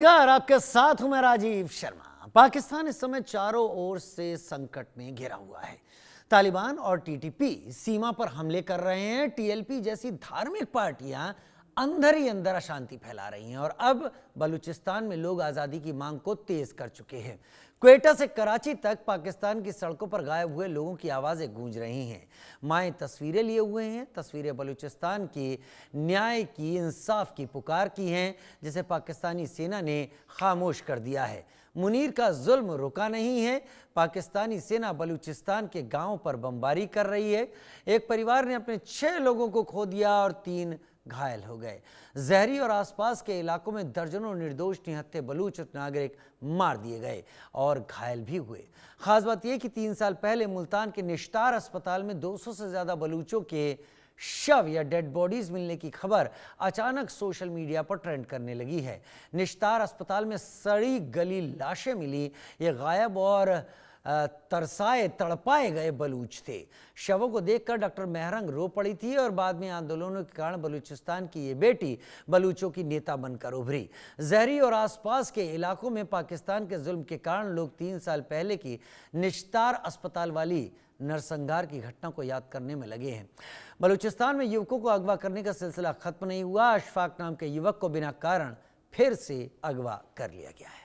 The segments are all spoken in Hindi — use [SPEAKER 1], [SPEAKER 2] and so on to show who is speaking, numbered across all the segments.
[SPEAKER 1] नमस्कार, आपके साथ हूं मैं राजीव शर्मा। पाकिस्तान इस समय चारों ओर से संकट में घिरा हुआ है। तालिबान और टीटीपी सीमा पर हमले कर रहे हैं। टीएलपी जैसी धार्मिक पार्टियां अंदर ही अंदर अशांति फैला रही हैं और अब बलूचिस्तान में लोग आज़ादी की मांग को तेज कर चुके हैं। क्वेटा से कराची तक पाकिस्तान की सड़कों पर गायब हुए लोगों की आवाज़ें गूंज रही हैं। माएँ तस्वीरें लिए हुए हैं। तस्वीरें बलूचिस्तान की न्याय की, इंसाफ की पुकार की हैं, जिसे पाकिस्तानी सेना ने खामोश कर दिया है। मुनीर का जुल्म रुका नहीं है। पाकिस्तानी सेना बलूचिस्तान के गांवों पर बमबारी कर रही है। एक परिवार ने अपने 6 लोगों को खो दिया और 3 घायल हो गए। जहरी और आसपास के इलाकों में दर्जनों निर्दोष निहत्थे बलूच नागरिक मार दिए गए और घायल भी हुए। खास बात यह कि 3 साल पहले मुल्तान के निश्तार अस्पताल में 200 से ज्यादा बलूचों के शव या डेड बॉडीज मिलने की खबर अचानक सोशल मीडिया पर ट्रेंड करने लगी है। निश्तार अस्पताल में सड़ी गली लाशें मिली। ये गायब और तरसाए तड़पाए गए बलूच थे। शवों को देखकर डॉक्टर मेहरंग रो पड़ी थी और बाद में आंदोलनों के कारण बलूचिस्तान की ये बेटी बलूचों की नेता बनकर उभरी। जहरी और आसपास के इलाकों में पाकिस्तान के जुल्म के कारण लोग 3 साल पहले की निश्तार अस्पताल वाली नरसंहार की घटना को याद करने में लगे हैं। बलूचिस्तान में युवकों को अगवा करने का सिलसिला खत्म नहीं हुआ। अशफाक नाम के युवक को बिना कारण फिर से अगवा कर लिया गया है।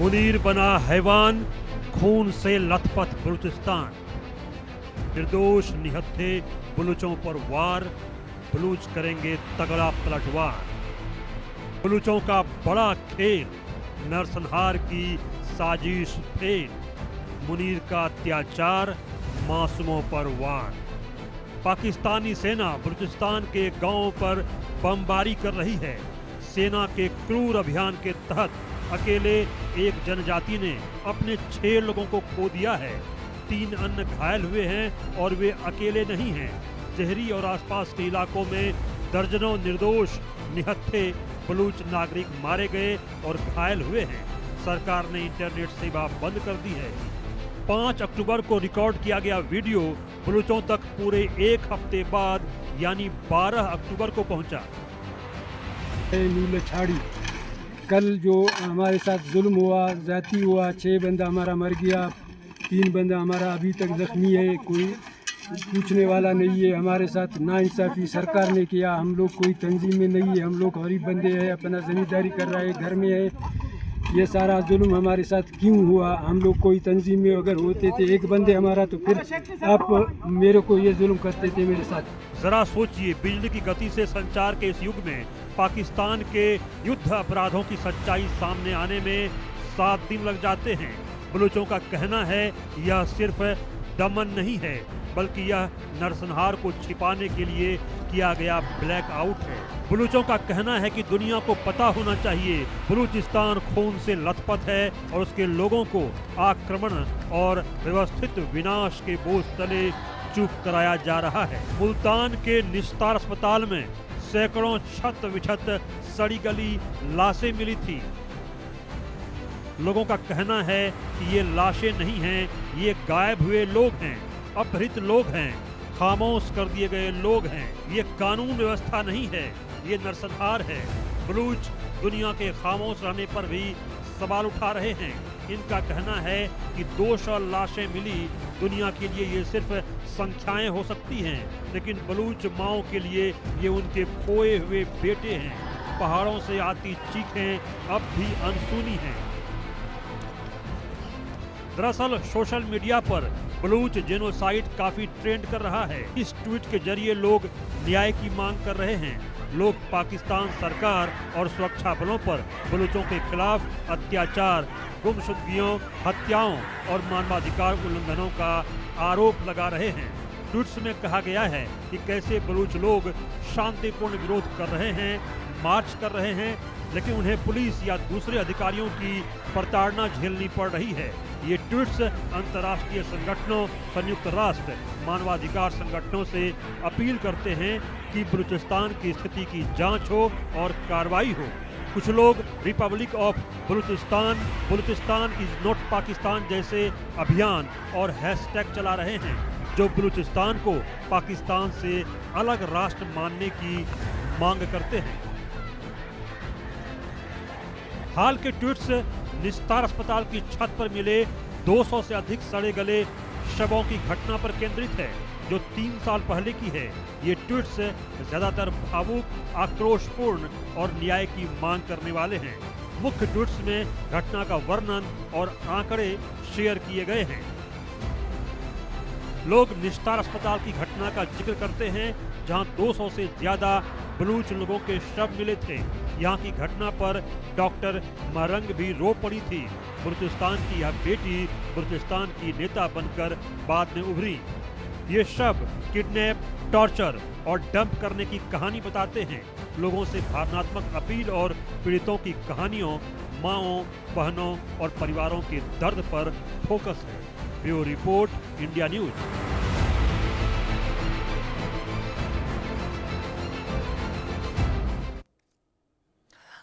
[SPEAKER 2] मुनीर बना हैवान, खून से लथपथ बलूचिस्तान। निर्दोष निहत्थे बलूचों पर वार, बलूच करेंगे तगड़ा पलटवार। बलूचों का बड़ा खेल, नरसंहार की साजिश फेल। मुनीर का अत्याचार, मासूमों पर वार। पाकिस्तानी सेना बलूचिस्तान के गांवों पर बमबारी कर रही है। सेना के क्रूर अभियान के तहत अकेले एक जनजाति ने अपने 6 लोगों को खो दिया है। 3 अन्य घायल हुए हैं और वे अकेले नहीं हैं। जहरी और आसपास के इलाकों में दर्जनों निर्दोष निहत्थे बलूच नागरिक मारे गए और घायल हुए हैं। सरकार ने इंटरनेट सेवा बंद कर दी है। 5 अक्टूबर को रिकॉर्ड किया गया वीडियो बलूचों तक पूरे 1 हफ्ते बाद यानी 12 अक्टूबर को पहुंचा।
[SPEAKER 3] कल जो हमारे साथ जुल्म हुआ, जाती हुआ, 6 बंदा हमारा मर गया, 3 बंदा हमारा अभी तक जख्मी है। कोई पूछने वाला नहीं है। हमारे साथ नाइंसाफ़ी सरकार ने किया। हम लोग कोई तंजीम में नहीं है। हम लोग गरीब बंदे हैं, अपना ज़मींदारी कर रहे हैं, घर में है। ये सारा जुल्म हमारे साथ क्यों हुआ? हम लोग कोई तंजीम में अगर होते थे, एक बंदे हमारा, तो फिर आप मेरे को ये जुल्म करते थे मेरे साथ।
[SPEAKER 2] जरा सोचिए, बिजली की गति से संचार के इस युग में पाकिस्तान के युद्ध अपराधों की सच्चाई सामने आने में 7 दिन लग जाते हैं। बलूचों का कहना है यह सिर्फ दमन नहीं है, बल्कि यह नरसंहार को छिपाने के लिए किया गया ब्लैक आउट है। बलूचों का कहना है कि दुनिया को पता होना चाहिए बलूचिस्तान खून से लथपथ है और उसके लोगों को आक्रमण और व्यवस्थित विनाश के बोझ तले चूक कराया जा रहा है। मुल्तान के निस्तार अस्पताल में सैकड़ों छत विछत सड़ी गली लाशें मिली थी। लोगों का कहना है कि ये लाशें नहीं हैं, ये गायब हुए लोग हैं, अपहृत लोग हैं, खामोश कर दिए गए लोग हैं। ये कानून व्यवस्था नहीं है, ये नरसंहार है। बलूच दुनिया के खामोश रहने पर भी सवाल उठा रहे हैं। इनका कहना है कि 200 लाशें मिली, दुनिया के लिए ये सिर्फ संख्याएं हो सकती हैं, लेकिन बलूच माओं के लिए ये उनके खोए हुए बेटे हैं। पहाड़ों से आती चीखें अब भी अनसुनी हैं। दरअसल सोशल मीडिया पर बलूच जेनोसाइड काफी ट्रेंड कर रहा है। इस ट्वीट के जरिए लोग न्याय की मांग कर रहे हैं। लोग पाकिस्तान सरकार और सुरक्षा बलों पर बलूचों के खिलाफ अत्याचार, गुमशुदगियों, हत्याओं और मानवाधिकार उल्लंघनों का आरोप लगा रहे हैं। ट्वीट्स में कहा गया है कि कैसे बलूच लोग शांतिपूर्ण विरोध कर रहे हैं, मार्च कर रहे हैं, लेकिन उन्हें पुलिस या दूसरे अधिकारियों की प्रताड़ना झेलनी पड़ रही है। ये ट्वीट्स अंतर्राष्ट्रीय संगठनों, संयुक्त राष्ट्र, मानवाधिकार संगठनों से अपील करते हैं कि बलूचिस्तान की स्थिति की जांच हो और कार्रवाई हो। कुछ लोग Republic of Balochistan is not Pakistan जैसे अभियान और हैशटैग चला रहे हैं, जो बलूचिस्तान को पाकिस्तान से अलग राष्ट्र मानने की मांग करते हैं। हाल के ट्वीट्स निस्तार अस्पताल की छत पर मिले 200 से अधिक सड़े गले शवों की घटना पर केंद्रित है, जो 3 साल पहले की है। ये ट्वीट्स ज्यादातर भावुक, आक्रोशपूर्ण और न्याय की मांग करने वाले हैं। मुख्य ट्वीट्स में घटना का वर्णन और आंकड़े शेयर किए गए हैं। लोग निस्तार अस्पताल की घटना का जिक्र करते हैं, जहां 200 से ज्यादा बलूच लोगों के शव मिले थे। यहाँ की घटना पर डॉक्टर मरंग भी रो पड़ी थी। बलूचिस्तान की यह बेटी बलूचिस्तान की नेता बनकर बाद में उभरी। ये शव किडनैप, टॉर्चर और डंप करने की कहानी बताते हैं। लोगों से भावनात्मक अपील और पीड़ितों की कहानियों, माँओं, बहनों और परिवारों के दर्द पर फोकस है। Bureau report, India news.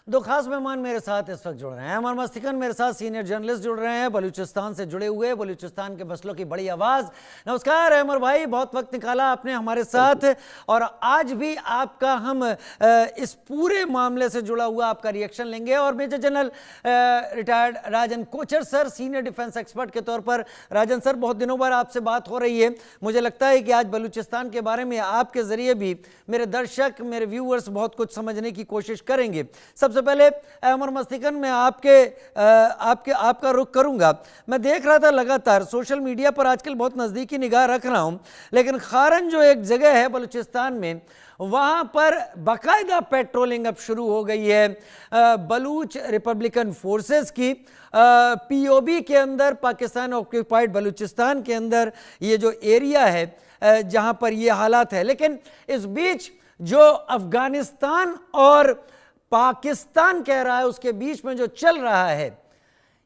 [SPEAKER 1] दो खास मेहमान मेरे साथ इस वक्त जुड़ रहे हैं। अमर मस्तिकन मेरे साथ सीनियर जर्नलिस्ट जुड़ रहे हैं, बलूचिस्तान से जुड़े हुए, बलूचिस्तान के मसलों की बड़ी आवाज। नमस्कार अमर भाई, बहुत वक्त निकाला आपने हमारे साथ, और आज भी आपका हम इस पूरे मामले से जुड़ा हुआ आपका रिएक्शन लेंगे। और major general retired Rajan Kochar sir, senior defence expert के तौर पर। राजन सर, बहुत दिनों बाद आपसे बात हो रही है। मुझे लगता है कि आज बलूचिस्तान के बारे में आपके जरिए भी मेरे दर्शक, मेरे व्यूअर्स बहुत कुछ समझने की कोशिश करेंगे। सबसे पहले अमर मस्तिकन में आपका रुख करूंगा। मैं देख रहा था लगातार सोशल मीडिया पर, आजकल बहुत नजदीकी निगाह रख रहा हूं, लेकिन खारन जो एक जगह है बलूचिस्तान में, वहां पर बाकायदा पेट्रोलिंग अब शुरू हो गई है बलूच रिपब्लिकन फोर्सेस की। पीओबी के अंदर, पाकिस्तान ऑक्यूपाइड बलूचिस्तान के अंदर ये जो एरिया है जहां पर ये हालात है। लेकिन इस बीच जो अफगानिस्तान और पाकिस्तान कह रहा है, उसके बीच में जो चल रहा है,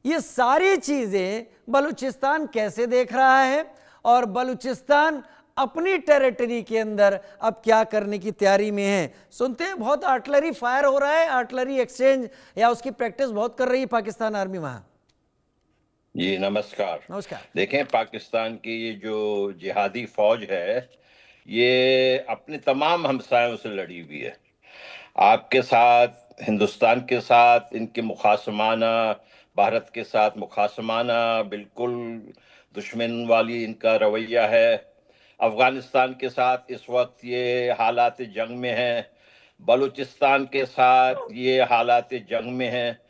[SPEAKER 1] ये सारी चीजें बलूचिस्तान कैसे देख रहा है, और बलूचिस्तान अपनी टेरिटरी के अंदर अब क्या करने की तैयारी में है। सुनते हैं बहुत आर्टिलरी फायर हो रहा है, आर्टिलरी एक्सचेंज या उसकी प्रैक्टिस बहुत कर रही है पाकिस्तान आर्मी वहां।
[SPEAKER 4] जी नमस्कार।
[SPEAKER 1] नमस्कार।
[SPEAKER 4] देखें, पाकिस्तान की ये जो जिहादी फौज है, ये अपने तमाम हमसायों से लड़ी हुई है। आपके साथ, हिंदुस्तान के साथ इनके मुखासमाना, भारत के साथ मुखासमाना, बिल्कुल दुश्मन वाली इनका रवैया है। अफगानिस्तान के साथ इस वक्त ये हालात जंग में है, बलूचिस्तान के साथ ये हालात जंग में है।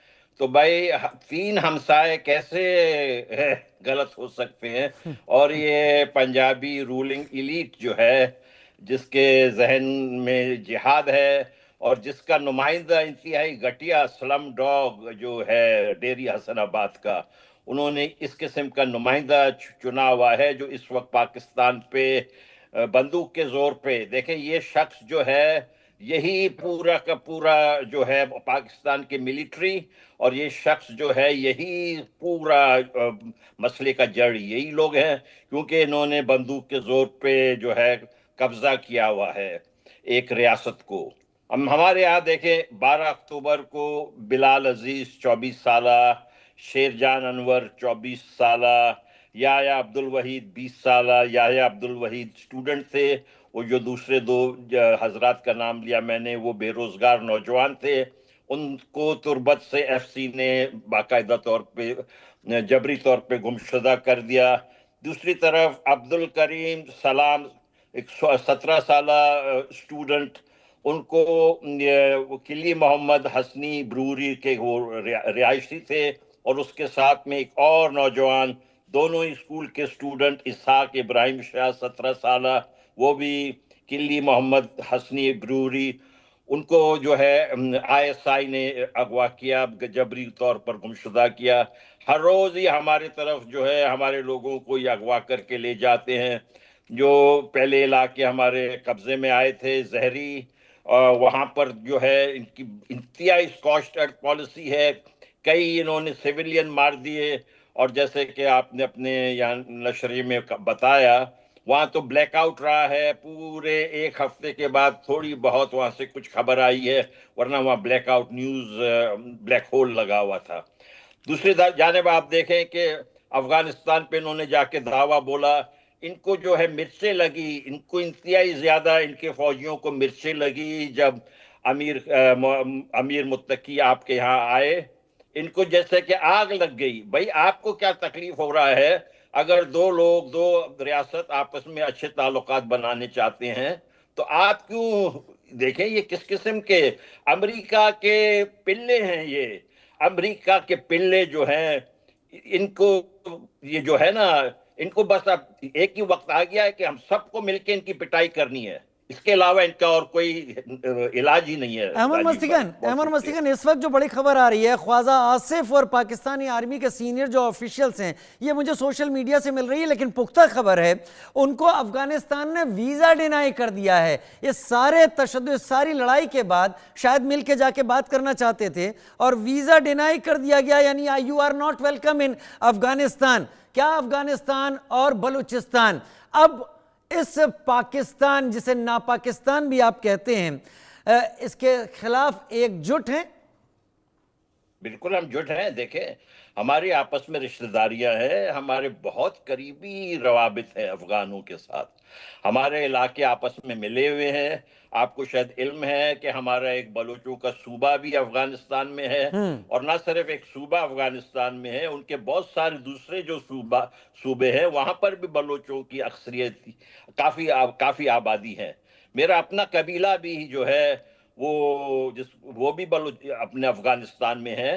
[SPEAKER 4] तो भाई 3 हमसाए कैसे गलत हो सकते हैं? और ये पंजाबी रूलिंग इलीट जो है, जिसके जहन में जिहाद है और जिसका नुमाइंदा इंतहाई घटिया स्लम डॉग जो है डेरी हसनाबाद का, उन्होंने इस किस्म का नुमाइंदा चुना हुआ है जो इस वक्त पाकिस्तान पे बंदूक के जोर पे, देखें ये शख्स जो है, यही पूरा का पूरा जो है पाकिस्तान की मिलिट्री, और ये शख्स जो है यही पूरा मसले का जड़ यही लोग हैं, क्योंकि इन्होंने बंदूक के जोर पे जो है कब्जा किया हुआ है एक रियासत को। हम हमारे यहाँ देखें, 12 अक्टूबर को बिलाल अजीज 24 साला, शेरजान अनवर 24 साला, याया अब्दुल वहीद 20 साला। याया अब्दुल वहीद स्टूडेंट थे, वो जो दूसरे 2 हजरात का नाम लिया मैंने, वो बेरोजगार नौजवान थे। उनको तुर्बत से एफसी ने बाकायदा तौर पे जबरी तौर पे गुमशुदा कर दिया। दूसरी तरफ अब्दुल करीम सलाम, एक 17 साला स्टूडेंट, उनको किली मोहम्मद हसनी ब्रूरी के वो रिहायशी थे, और उसके साथ में एक और नौजवान, दोनों ही स्कूल के स्टूडेंट, इसहाक इब्राहिम शाह 17 साला, वो भी किली मोहम्मद हसनी ब्रूरी, उनको जो है आईएसआई ने अगवा किया, जबरी तौर पर गुमशुदा किया। हर रोज ही हमारे तरफ जो है हमारे लोगों को ये अगवा करके ले जाते हैं। जो पहले इलाके हमारे कब्जे में आए थे जहरी, वहाँ पर जो है इनकी इंतहाई स्कॉच्ड अर्थ पॉलिसी है। कई इन्होंने सिविलियन मार दिए, और जैसे कि आपने अपने यहाँ नशरी में बताया, वहां तो ब्लैकआउट रहा है, पूरे एक हफ्ते के बाद थोड़ी बहुत वहां से कुछ खबर आई है, वरना वहां ब्लैकआउट न्यूज ब्लैक होल लगा हुआ था। दूसरी जानिब आप देखें कि अफगानिस्तान पे इन्होंने जाके दावा बोला, इनको जो है मिर्चें लगी, इनको इंतहाई ज्यादा इनके फौजियों को मिर्चें लगी जब अमीर मुत्तकी आपके यहाँ आए। इनको जैसे कि आग लग गई। भाई आपको क्या तकलीफ हो रहा है? अगर दो लोग, दो रियासत आपस में अच्छे ताल्लुकात बनाने चाहते हैं तो आप क्यों देखें ये किस किस्म के अमेरिका के पिल्ले हैं ये। अमेरिका के पिल्ले जो हैं, इनको ये जो है ना, इनको बस अब एक ही वक्त आ गया है कि हम सबको मिलकर इनकी पिटाई करनी है। इसके अलावा इनका और कोई इलाज ही नहीं है।
[SPEAKER 1] अहमद मस्तिकन, इस वक्त जो बड़ी खबर आ रही है, ख्वाजा आसिफ और पाकिस्तानी आर्मी के सीनियर जो ऑफिशियल्स हैं, ये मुझे सोशल मीडिया से मिल रही है, लेकिन पुख्ता खबर है उनको अफगानिस्तान ने वीजा डिनाई कर दिया है। ये सारे तशद्दुद, सारी लड़ाई के बाद शायद मिल के जाके बात करना चाहते थे और वीजा डिनाई कर दिया गया, यानी you are not welcome in Afghanistan. क्या अफगानिस्तान और बलूचिस्तान अब इस पाकिस्तान, जिसे नापाकिस्तान भी आप कहते हैं, इसके खिलाफ एकजुट हैं?
[SPEAKER 4] बिल्कुल हम जुट हैं। देखें, हमारी आपस में रिश्तेदारियां हैं, हमारे बहुत करीबी रवाबित हैं अफगानों के साथ। हमारे इलाके आपस में मिले हुए हैं। आपको शायद इल्म है कि हमारा एक बलूचों का सूबा भी अफगानिस्तान में है, और ना सिर्फ एक सूबा अफगानिस्तान में है, उनके बहुत सारे दूसरे जो सूबे हैं वहां पर भी बलूचों की अक्सरियत काफी आबादी है। मेरा अपना कबीला भी जो है वो भी बलूच अपने अफगानिस्तान में है।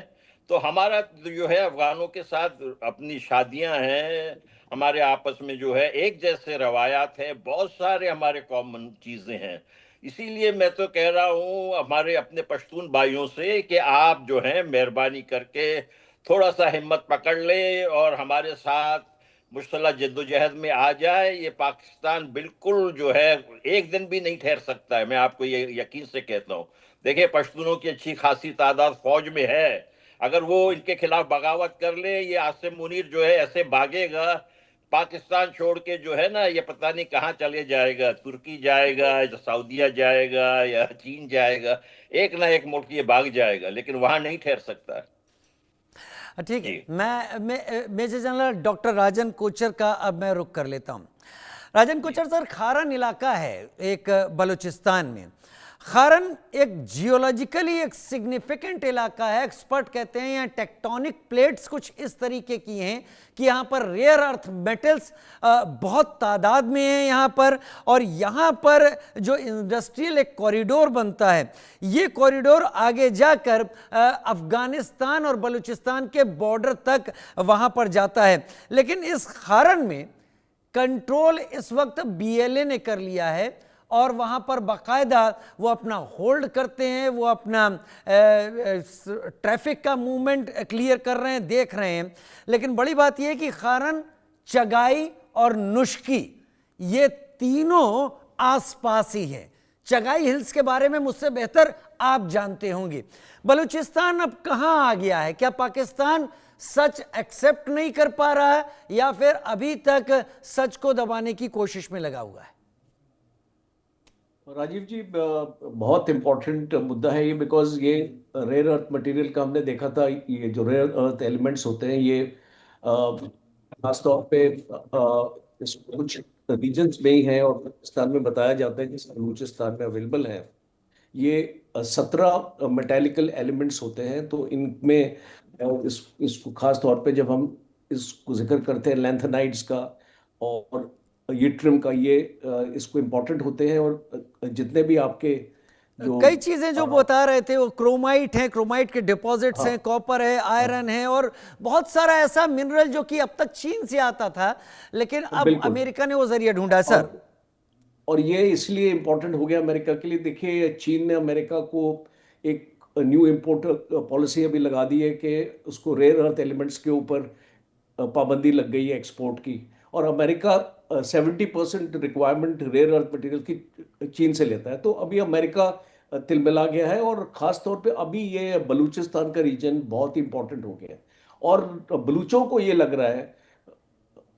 [SPEAKER 4] तो हमारा जो है अफगानों के साथ अपनी शादियां हैं, हमारे आपस में जो है एक जैसे रवायात है, बहुत सारे हमारे कॉमन चीजें हैं। इसीलिए मैं तो कह रहा हूं हमारे अपने पश्तून भाइयों से कि आप जो है मेहरबानी करके थोड़ा सा हिम्मत पकड़ ले और हमारे साथ मुश्तला जद्दोजहद में आ जाए। ये पाकिस्तान बिल्कुल जो है एक दिन भी नहीं ठहर सकता है, मैं आपको ये यकीन से कहता हूँ। देखिए, पश्तूनों की अच्छी खासी तादाद फौज में है, अगर वो इनके खिलाफ बगावत कर ले, ये आसिम मुनीर जो है ऐसे भागेगा पाकिस्तान छोड़ के, जो है ना, ये पता नहीं कहाँ चले जाएगा, तुर्की जाएगा या सऊदीया जाएगा या चीन जाएगा, एक ना एक मुल्क ये भाग जाएगा, लेकिन वहां नहीं ठहर सकता है।
[SPEAKER 1] ठीक है, मैं मेजर जनरल डॉक्टर राजन कोचर का अब मैं रुख कर लेता हूं। राजन कोचर सर, खारन इलाका है एक बलूचिस्तान में। खारन एक जियोलॉजिकली एक सिग्निफिकेंट इलाका है। एक्सपर्ट कहते हैं यहाँ टेक्टोनिक प्लेट्स कुछ इस तरीके की हैं कि यहाँ पर रेयर अर्थ मेटल्स बहुत तादाद में हैं यहाँ पर, और यहाँ पर जो इंडस्ट्रियल एक कॉरिडोर बनता है, ये कॉरिडोर आगे जाकर अफगानिस्तान और बलूचिस्तान के बॉर्डर तक वहाँ पर जाता है। लेकिन इस खारन में कंट्रोल इस वक्त बीएलए ने कर लिया है और वहाँ पर बाकायदा वो अपना होल्ड करते हैं, वो अपना ट्रैफिक का मूवमेंट क्लियर कर रहे हैं, देख रहे हैं। लेकिन बड़ी बात यह है कि खारन, चगाई और नुश्की, ये तीनों आसपास ही है। चगाई हिल्स के बारे में मुझसे बेहतर आप जानते होंगे। बलूचिस्तान अब कहाँ आ गया है? क्या पाकिस्तान सच एक्सेप्ट नहीं कर पा रहा है या फिर अभी तक सच को दबाने की कोशिश में लगा हुआ है?
[SPEAKER 5] राजीव जी, बहुत इम्पोर्टेंट मुद्दा है ये, बिकॉज ये रेयर अर्थ मटेरियल का हमने देखा था। ये जो रेयर अर्थ एलिमेंट्स होते हैं, ये खासतौर पे कुछ रीजन्स में ही है और पाकिस्तान में बताया जाता है कि बलूचिस्तान में अवेलेबल है। ये 17 मेटेलिकल एलिमेंट्स होते हैं। तो इनमें इसको खास तौर पे जब हम इसको जिक्र करते हैं लैंथेनाइड्स का और यट्रियम का, ये इसको इम्पोर्टेंट होते हैं। और जितने भी आपके जो
[SPEAKER 1] कई चीजें जो बता रहे थे, वो क्रोमाइट है, क्रोमाइट के डिपॉजिट्स हैं, कॉपर है, आयरन है, और बहुत सारा ऐसा मिनरल जो कि अब तक चीन से आता था, लेकिन अब अमेरिका ने वो जरिया ढूंढा सर।
[SPEAKER 5] और ये इसलिए इम्पोर्टेंट हो गया अमेरिका के लिए। देखिए, चीन ने अमेरिका को एक न्यू इम्पोर्ट पॉलिसी अभी लगा दी है कि उसको रेयर अर्थ एलिमेंट्स के ऊपर पाबंदी लग गई है एक्सपोर्ट की। और America 70% requirement rare earth material की चीन से लेता है। तो अभी अमेरिका तिलमिला गया है, और ख़ास तौर पे अभी ये बलूचिस्तान का रीजन बहुत ही इंपॉर्टेंट हो गया है। और बलूचों को ये लग रहा है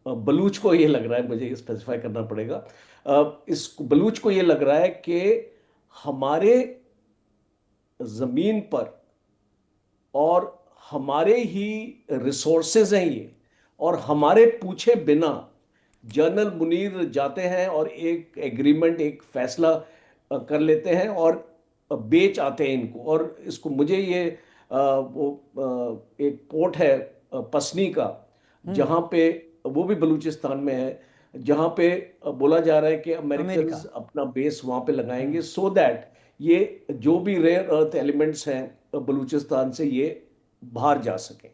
[SPEAKER 5] बलूच को ये लग रहा है, मुझे स्पेसिफाई करना पड़ेगा, इस बलूच को ये लग रहा है कि हमारे जमीन पर और हमारे ही रिसोर्सेज हैं ये, और हमारे पूछे बिना जनरल मुनीर जाते हैं और एक एग्रीमेंट, एक फैसला कर लेते हैं और बेच आते हैं इनको। और इसको मुझे ये एक पोर्ट है पसनी का, जहां पे, वो भी बलूचिस्तान में है, जहां पे बोला जा रहा है कि अमेरिकन अपना बेस वहां पे लगाएंगे, सो दैट ये जो भी रेयर अर्थ एलिमेंट्स हैं बलूचिस्तान से ये बाहर जा सके।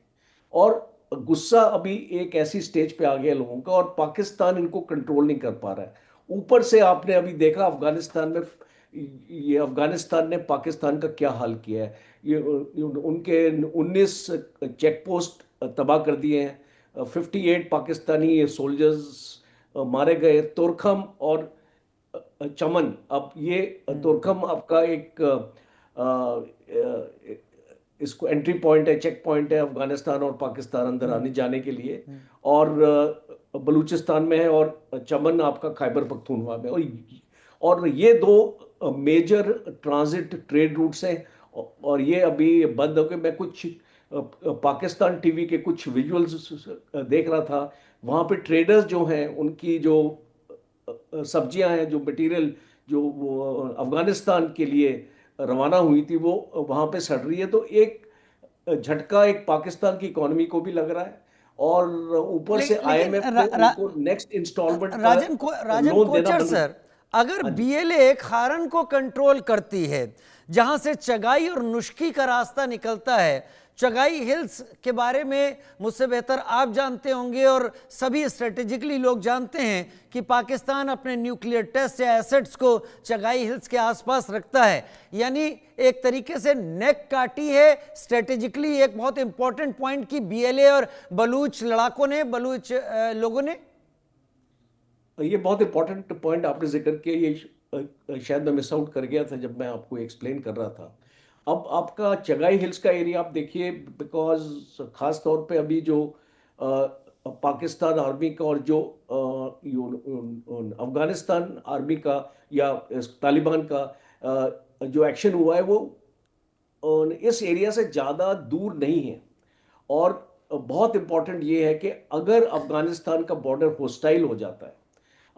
[SPEAKER 5] और गुस्सा अभी एक ऐसी स्टेज पे आ गया लोगों का, और पाकिस्तान इनको कंट्रोल नहीं कर पा रहा है। ऊपर से आपने अभी देखा अफगानिस्तान में, ये अफगानिस्तान ने पाकिस्तान का क्या हाल किया है। ये उनके 19 चेक पोस्ट तबाह कर दिए हैं, 58 पाकिस्तानी सोल्जर्स मारे गए। तुरखम और चमन, अब ये तुरखम आपका एक इसको एंट्री पॉइंट है, चेक पॉइंट है अफगानिस्तान और पाकिस्तान अंदर आने जाने के लिए, और बलूचिस्तान में है, और चमन आपका खैबर पख्तूनख्वा में। और ये दो मेजर ट्रांजिट ट्रेड रूट्स हैं, और ये अभी बंद हो गए। मैं कुछ पाकिस्तान टीवी के कुछ विजुअल्स देख रहा था, वहाँ पे ट्रेडर्स जो हैं उनकी जो सब्जियां हैं, जो मटेरियल जो वो अफगानिस्तान के लिए रवाना हुई थी, वो वहाँ पे सड़ रही है। तो एक झटका एक पाकिस्तान की इकोनॉमी को भी लग रहा है, और ऊपर से आईएमएफ को नेक्स्ट इंस्टॉलमेंट
[SPEAKER 1] राजन कोचर सर, अगर बीएलए खारन को कंट्रोल करती है, जहां से चगाई और नुश्की का रास्ता निकलता है, चगाई हिल्स के बारे में मुझसे बेहतर आप जानते होंगे, और सभी स्ट्रेटेजिकली लोग जानते हैं कि पाकिस्तान अपने न्यूक्लियर टेस्ट या एसेट्स को चगाई हिल्स के आसपास रखता है, यानी एक तरीके से नेक काटी है स्ट्रेटेजिकली एक बहुत इंपॉर्टेंट पॉइंट की बीएलए और बलूच लड़ाकों ने, बलूच लोगों ने।
[SPEAKER 5] ये बहुत इंपॉर्टेंट पॉइंट आपने जिक्र किया, ये शायद मैं मिस आउट कर गया था जब मैं आपको एक्सप्लेन कर रहा था। अब आपका चगाई हिल्स का एरिया आप देखिए, बिकॉज खास तौर पे अभी जो पाकिस्तान आर्मी का और जो अफगानिस्तान आर्मी का या तालिबान का जो एक्शन हुआ है, वो इस एरिया से ज़्यादा दूर नहीं है। और बहुत इंपॉर्टेंट ये है कि अगर अफगानिस्तान का बॉर्डर होस्टाइल हो जाता है,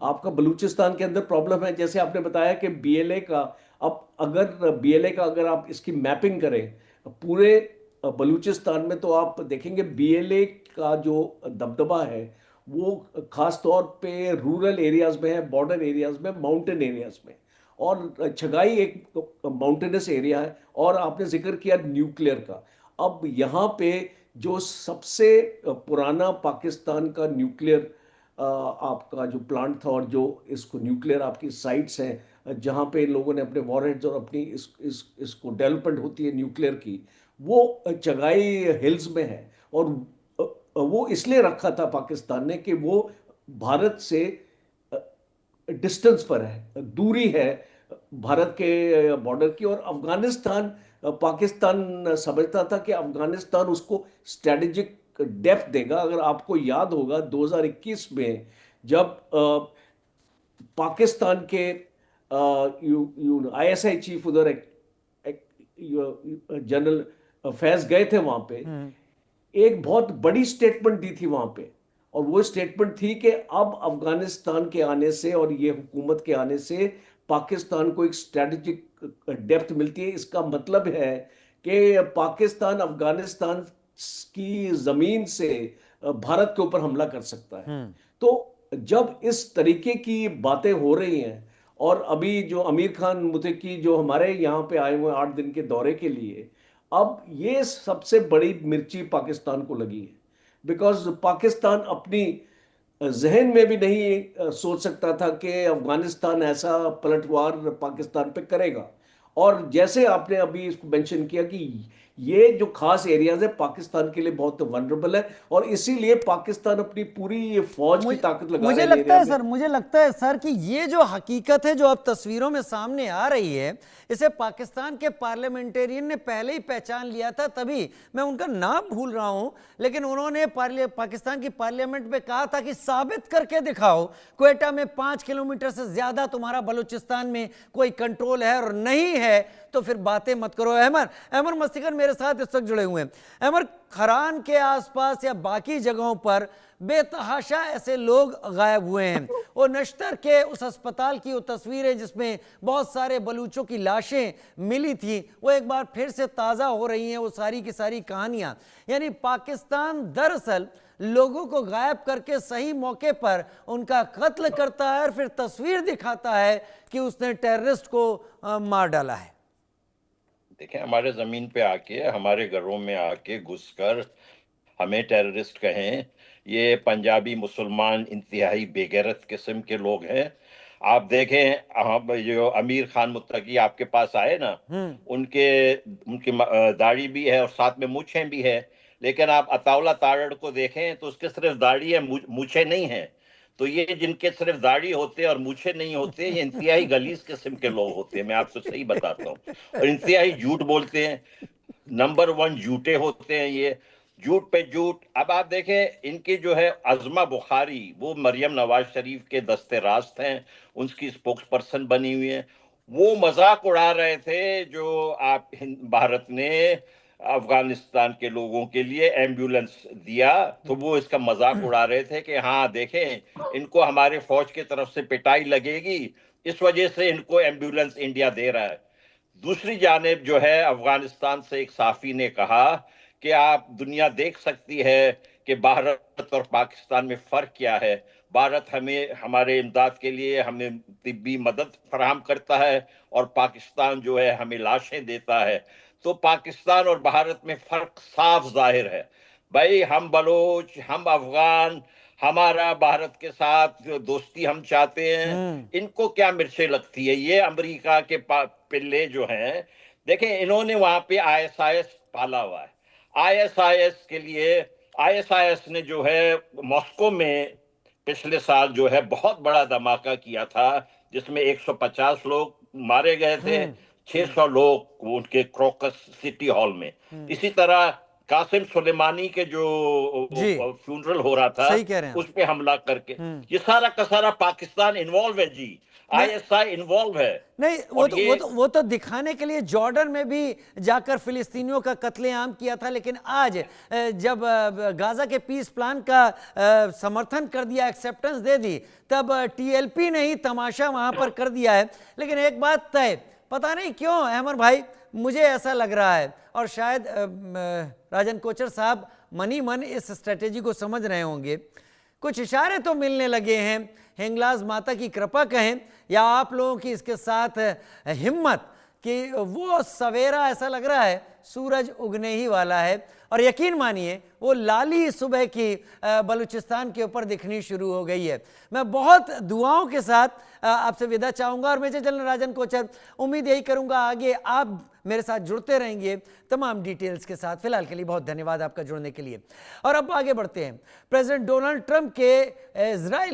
[SPEAKER 5] आपका बलूचिस्तान के अंदर प्रॉब्लम है, जैसे आपने बताया कि बीएलए का, अब अगर बीएलए का अगर आप इसकी मैपिंग करें पूरे बलूचिस्तान में, तो आप देखेंगे बीएलए का जो दबदबा है वो खास तौर पे रूरल एरियाज में है, बॉर्डर एरियाज में, माउंटेन एरियाज में। और छगाई एक माउंटेनस एरिया है। और आपने जिक्र किया न्यूक्लियर का, अब यहाँ पे जो सबसे पुराना पाकिस्तान का न्यूक्लियर आपका जो प्लांट था, और जो इसको न्यूक्लियर आपकी साइट्स हैं जहाँ पे लोगों ने अपने वॉरहेड्स और अपनी इसको डेवलपमेंट होती है न्यूक्लियर की, वो चगाई हिल्स में है। और वो इसलिए रखा था पाकिस्तान ने कि वो भारत से डिस्टेंस पर है, दूरी है भारत के बॉर्डर की। और अफगानिस्तान, पाकिस्तान समझता था कि अफगानिस्तान उसको स्ट्रेटेजिक डेप्थ देगा। अगर आपको याद होगा 2021 में जब पाकिस्तान के आईएसआई चीफ उधर जनरल फैज गए थे वहां पे, एक बहुत बड़ी स्टेटमेंट दी थी वहां पे। और वो स्टेटमेंट थी कि अब अफगानिस्तान के आने से और ये हुकूमत के आने से पाकिस्तान को एक स्ट्रेटेजिक डेप्थ मिलती है। इसका मतलब है कि पाकिस्तान अफगानिस्तान की जमीन से भारत के ऊपर हमला कर सकता है। तो जब इस तरीके की बातें हो रही हैं, और अभी जो आमिर खान मुत्तकी जो हमारे यहाँ पे आए हुए 8 दिन के दौरे के लिए, अब ये सबसे बड़ी मिर्ची पाकिस्तान को लगी है। बिकॉज पाकिस्तान अपनी जहन में भी नहीं सोच सकता था कि अफगानिस्तान ऐसा पलटवार पाकिस्तान पे करेगा। और जैसे आपने अभी इसको मेंशन किया कि ये जो खास एरियाज है पाकिस्तान के लिए बहुत वनरेबल है, और इसीलिए पाकिस्तान अपनी पूरी ये फौज की ताकत लगा
[SPEAKER 1] मुझे
[SPEAKER 5] रहा है
[SPEAKER 1] लगता है सर, मुझे लगता है सर कि ये जो हकीकत है जो अब तस्वीरों में सामने आ रही है, इसे पाकिस्तान के पार्लियामेंटेरियन ने पहले ही पहचान लिया था। तभी मैं उनका नाम भूल रहा हूं, लेकिन उन्होंने पाकिस्तान की पार्लियामेंट में कहा था कि साबित करके दिखाओ क्वेटा में 5 किलोमीटर से ज्यादा तुम्हारा बलूचिस्तान में कोई कंट्रोल है, और नहीं है तो फिर बातें मत करो। अहमर मस्तिकन मेरे साथ इस वक्त जुड़े हुए हैं। अहमर, खरान के आसपास या बाकी जगहों पर बेतहाशा ऐसे लोग गायब हुए हैं। वो नश्तर के उस अस्पताल की वो तस्वीरें जिसमें बहुत सारे बलूचों की लाशें मिली थी, वो एक बार फिर से ताज़ा हो रही हैं, वो सारी की सारी कहानियां। यानी पाकिस्तान दरअसल लोगों को गायब करके सही मौके पर उनका कत्ल करता है और फिर तस्वीर दिखाता है कि उसने टेररिस्ट को मार डाला है।
[SPEAKER 4] देखिए, हमारे जमीन पे आके, हमारे घरों में आके घुसकर हमें टेररिस्ट कहें, ये पंजाबी मुसलमान इंतहाई बेगैरत किस्म के लोग हैं। आप देखें, हम जो अमीर खान मुत्तकी आपके पास आए ना, उनकी दाढ़ी भी है और साथ में मूछें भी है, लेकिन आप अताउल्ला तारड़ को देखें तो उसके सिर्फ दाढ़ी है, मूछें नहीं है। तो ये जिनके सिर्फ दाढ़ी होते हैं और मूछे नहीं होते, ये इंतहाई गलीज किस्म के लोग होते हैं, मैं आपसे सही बताता हूँ। और इंतहाई झूठ बोलते हैं, नंबर 1 झूठे होते हैं ये, झूठ पे झूठ। अब आप देखें, इनकी जो है अज़मा बुखारी, वो मरियम नवाज शरीफ के दस्ते रास्त हैं, उनकी स्पोक्स पर्सन बनी हुई है। वो मजाक उड़ा रहे थे जो आप भारत ने अफगानिस्तान के लोगों के लिए एम्बुलेंस दिया, तो वो इसका मजाक उड़ा रहे थे कि हाँ देखें, इनको हमारे फौज की तरफ से पिटाई लगेगी, इस वजह से इनको एम्बुलेंस इंडिया दे रहा है। दूसरी जानिब जो है, अफगानिस्तान से एक साफी ने कहा कि आप दुनिया देख सकती है कि भारत और पाकिस्तान में फर्क क्या है। भारत हमें हमारे इमदाद के लिए हमें तिब्बी मदद फराहम करता है और पाकिस्तान जो है हमें लाशें देता है। तो पाकिस्तान और भारत में फर्क साफ जाहिर है। भाई, हम बलोच, हम अफगान, हमारा भारत के साथ जो दोस्ती हम चाहते हैं, इनको क्या मिर्चें लगती है। ये अमेरिका के पिल्ले जो हैं, देखें, इन्होंने वहां पे आईएसआईएस पाला हुआ है। आईएसआईएस के लिए, आईएसआईएस ने जो है मॉस्को में पिछले साल जो है बहुत बड़ा धमाका किया था, जिसमें 150 लोग मारे गए थे, 600 लोग उनके क्रोकस सिटी हॉल में। इसी तरह कासिम सुलेमानी के जो फ्यूनरल हो रहा था, उस पे हमला करके, ये सारा का सारा पाकिस्तान इन्वॉल्व है जी, आईएसआई इन्वॉल्व है।
[SPEAKER 1] नहीं, वो तो दिखाने के लिए जॉर्डन में भी जाकर फिलिस्तीनियों का कत्लेआम किया था, लेकिन आज जब गाजा के पीस प्लान का समर्थन कर दिया, एक्सेप्टेंस दे दी, तब टीएलपी ने ही तमाशा वहां पर कर दिया है। लेकिन एक बात तय, पता नहीं क्यों अहमद भाई, मुझे ऐसा लग रहा है, और शायद राजन कोचर साहब मनी मन इस स्ट्रेटेजी को समझ रहे होंगे, कुछ इशारे तो मिलने लगे हैं, हिंगलाज माता की कृपा कहें या आप लोगों की इसके साथ हिम्मत, कि वो सवेरा ऐसा लग रहा है सूरज उगने ही वाला है। और यकीन मानिए वो लाली सुबह की बलूचिस्तान के ऊपर दिखनी शुरू हो गई है। मैं बहुत दुआओं के साथ आपसे विदा चाहूँगा, और मेजर जनरल राजन कोचर, उम्मीद यही करूँगा आगे आप मेरे साथ जुड़ते रहेंगे तमाम डिटेल्स के साथ। फिलहाल के लिए बहुत धन्यवाद आपका जुड़ने के लिए। और अब आगे बढ़ते हैं। प्रेसिडेंट डोनाल्ड ट्रंप के इजराइल